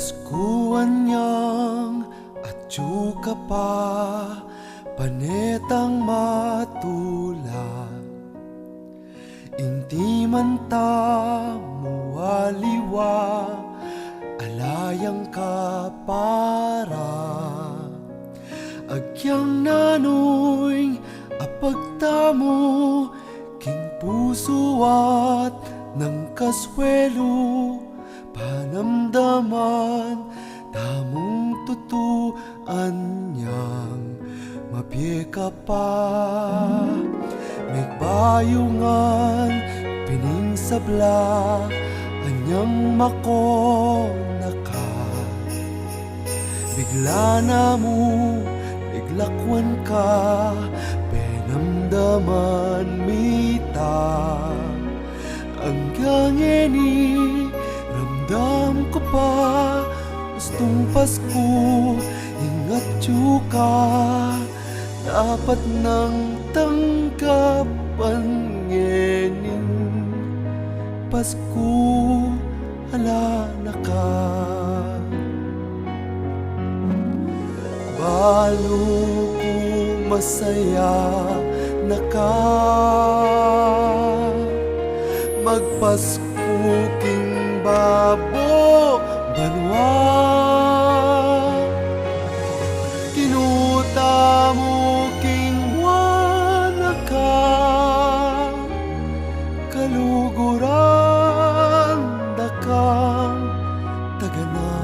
Paskuan niyang at tsuka pa, panetang matula. Inti man ta mualiwa, alayang kapara. Agyang nanoy apagtamo, king puso at ng kaswelo. Panamdaman tamong tutuan niyang mapiyeka pa. Nagbayungan pining sabla, anyang makonaka. Bigla na mo biglakwan ka, penamdaman mita. Hanggang eni ramdam ko pa, gustong Pasko, ingat tsuka. Dapat nang tanggapan ngening Pasko, hala na ka. Balo ko masaya na ka, magpasko king babo banwa. Kinuta mo king wanaka, kaluguran dakang tagana.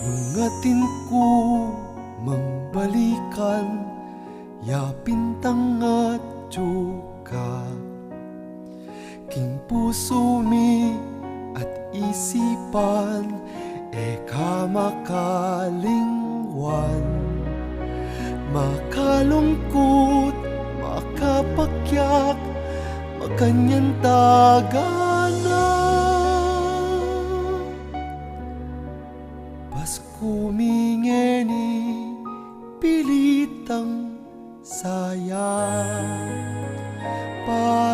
Nungatin ko mangbalikan, yapin tangat tsuka. King puso mi at isipan, eka makalingwan. Makalungkot, makapakyak, makanyan tagana. Pasko mingeni pilitang saya pa